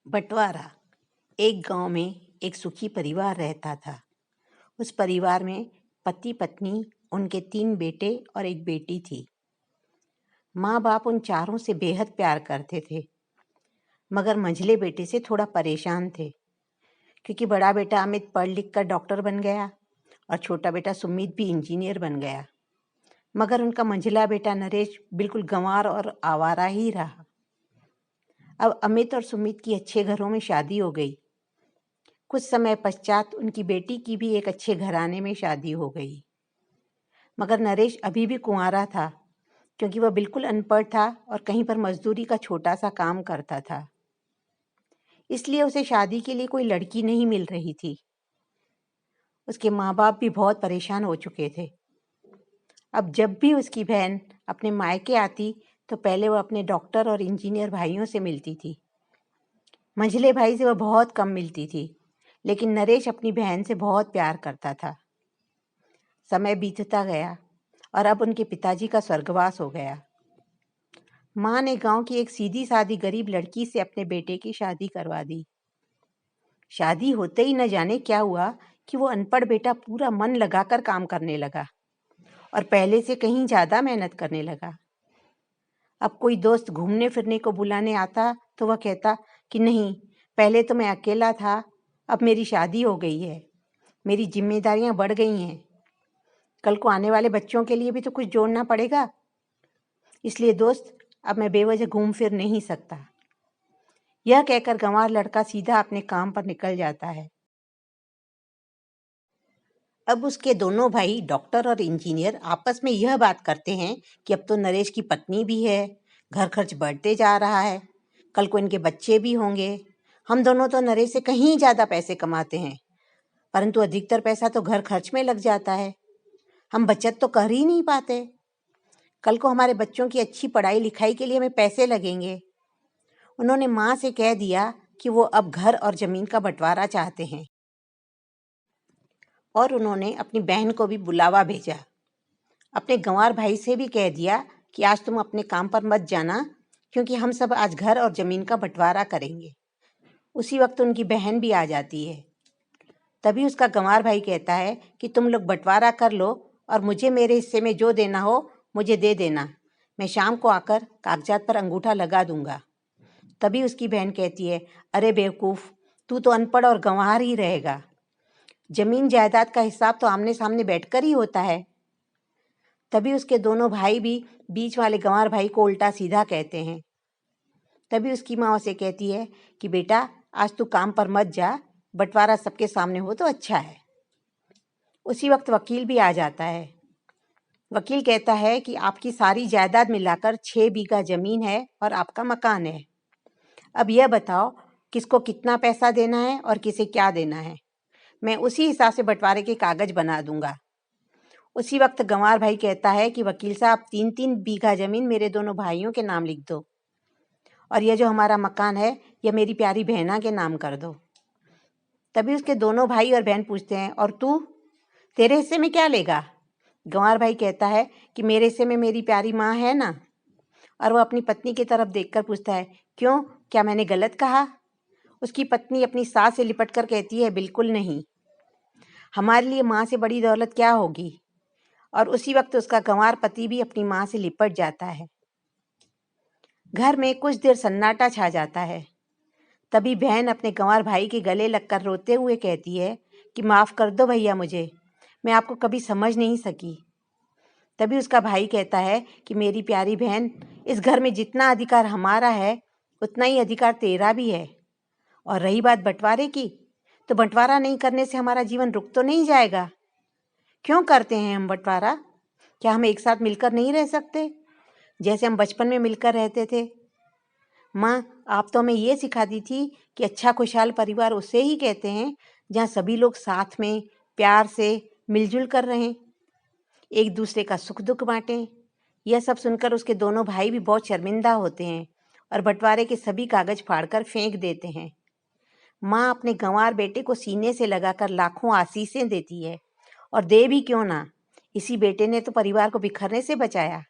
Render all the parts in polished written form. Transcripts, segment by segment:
बंटवारा। एक गांव में एक सुखी परिवार रहता था। उस परिवार में पति पत्नी, उनके 3 बेटे और एक बेटी थी। माँ बाप उन चारों से बेहद प्यार करते थे, मगर मंझले बेटे से थोड़ा परेशान थे, क्योंकि बड़ा बेटा अमित पढ़ लिख कर डॉक्टर बन गया और छोटा बेटा सुमित भी इंजीनियर बन गया। मगर उनका मंझला बेटा नरेश बिल्कुल गंवार और आवारा ही रहा। अब अमित और सुमित की अच्छे घरों में शादी हो गई। कुछ समय पश्चात उनकी बेटी की भी एक अच्छे घराने में शादी हो गई। मगर नरेश अभी भी कुंवारा था, क्योंकि वह बिल्कुल अनपढ़ था और कहीं पर मजदूरी का छोटा सा काम करता था। इसलिए उसे शादी के लिए कोई लड़की नहीं मिल रही थी। उसके माँ बाप भी बहुत परेशान हो चुके थे। अब जब भी उसकी बहन अपने मायके आती तो पहले वह अपने डॉक्टर और इंजीनियर भाइयों से मिलती थी। मंझले भाई से वह बहुत कम मिलती थी, लेकिन नरेश अपनी बहन से बहुत प्यार करता था। समय बीतता गया और अब उनके पिताजी का स्वर्गवास हो गया। माँ ने गांव की एक सीधी सादी गरीब लड़की से अपने बेटे की शादी करवा दी। शादी होते ही न जाने क्या हुआ कि वो अनपढ़ बेटा पूरा मन लगाकर काम करने लगा और पहले से कहीं ज्यादा मेहनत करने लगा। अब कोई दोस्त घूमने फिरने को बुलाने आता तो वह कहता कि नहीं, पहले तो मैं अकेला था, अब मेरी शादी हो गई है, मेरी जिम्मेदारियां बढ़ गई हैं, कल को आने वाले बच्चों के लिए भी तो कुछ जोड़ना पड़ेगा, इसलिए दोस्त अब मैं बेवजह घूम फिर नहीं सकता। यह कहकर गंवार लड़का सीधा अपने काम पर निकल जाता है। अब उसके दोनों भाई डॉक्टर और इंजीनियर आपस में यह बात करते हैं कि अब तो नरेश की पत्नी भी है, घर खर्च बढ़ते जा रहा है, कल को इनके बच्चे भी होंगे। हम दोनों तो नरेश से कहीं ज़्यादा पैसे कमाते हैं, परंतु अधिकतर पैसा तो घर खर्च में लग जाता है। हम बचत तो कर ही नहीं पाते। कल को हमारे बच्चों की अच्छी पढ़ाई लिखाई के लिए हमें पैसे लगेंगे। उन्होंने माँ से कह दिया कि वो अब घर और ज़मीन का बंटवारा चाहते हैं और उन्होंने अपनी बहन को भी बुलावा भेजा। अपने गंवार भाई से भी कह दिया कि आज तुम अपने काम पर मत जाना, क्योंकि हम सब आज घर और ज़मीन का बंटवारा करेंगे। उसी वक्त उनकी बहन भी आ जाती है। तभी उसका गंवार भाई कहता है कि तुम लोग बंटवारा कर लो और मुझे मेरे हिस्से में जो देना हो मुझे दे देना, मैं शाम को आकर कागजात पर अंगूठा लगा दूंगा। तभी उसकी बहन कहती है, अरे बेवकूफ़, तू तो अनपढ़ और गंवार ही रहेगा। जमीन जायदाद का हिसाब तो आमने सामने बैठकर ही होता है। तभी उसके दोनों भाई भी बीच वाले गंवार भाई को उल्टा सीधा कहते हैं। तभी उसकी माँ उसे कहती है कि बेटा, आज तू काम पर मत जा, बंटवारा सबके सामने हो तो अच्छा है। उसी वक्त वकील भी आ जाता है। वकील कहता है कि आपकी सारी जायदाद मिलाकर 6 बीघा जमीन है और आपका मकान है। अब यह बताओ किसको कितना पैसा देना है और किसे क्या देना है, मैं उसी हिसाब से बंटवारे के कागज बना दूंगा। उसी वक्त गंवार भाई कहता है कि वकील साहब, 3-3 बीघा जमीन मेरे दोनों भाइयों के नाम लिख दो और यह जो हमारा मकान है यह मेरी प्यारी बहना के नाम कर दो। तभी उसके दोनों भाई और बहन पूछते हैं, और तू, तेरे हिस्से में क्या लेगा? गंवार भाई कहता है कि मेरे हिस्से में मेरी प्यारी माँ है ना। और वह अपनी पत्नी की तरफ देखकर पूछता है, क्यों, क्या मैंने गलत कहा? उसकी पत्नी अपनी सास से लिपट कर कहती है, बिल्कुल नहीं, हमारे लिए माँ से बड़ी दौलत क्या होगी। और उसी वक्त उसका गंवार पति भी अपनी माँ से लिपट जाता है। घर में कुछ देर सन्नाटा छा जाता है। तभी बहन अपने गंवार भाई के गले लगकर रोते हुए कहती है कि माफ़ कर दो भैया मुझे, मैं आपको कभी समझ नहीं सकी। तभी उसका भाई कहता है कि मेरी प्यारी बहन, इस घर में जितना अधिकार हमारा है उतना ही अधिकार तेरा भी है। और रही बात बंटवारे की, तो बंटवारा नहीं करने से हमारा जीवन रुक तो नहीं जाएगा। क्यों करते हैं हम बंटवारा? क्या हम एक साथ मिलकर नहीं रह सकते, जैसे हम बचपन में मिलकर रहते थे? माँ, आप तो हमें ये सिखाती थी कि अच्छा खुशहाल परिवार उसे ही कहते हैं जहाँ सभी लोग साथ में प्यार से मिलजुल कर रहें, एक दूसरे का सुख दुख बांटें। यह सब सुनकर उसके दोनों भाई भी बहुत शर्मिंदा होते हैं और बंटवारे के सभी कागज फाड़कर फेंक देते हैं। माँ अपने गंवार बेटे को सीने से लगाकर लाखों आशीषें देती है, और दे भी क्यों ना, इसी बेटे ने तो परिवार को बिखरने से बचाया।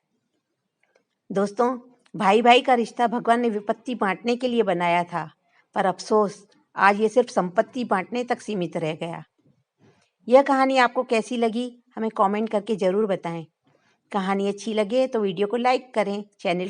दोस्तों, भाई भाई का रिश्ता भगवान ने विपत्ति बांटने के लिए बनाया था, पर अफसोस आज ये सिर्फ संपत्ति बांटने तक सीमित रह गया। यह कहानी आपको कैसी लगी हमें कमेंट करके ज़रूर बताएं। कहानी अच्छी लगे तो वीडियो को लाइक करें, चैनल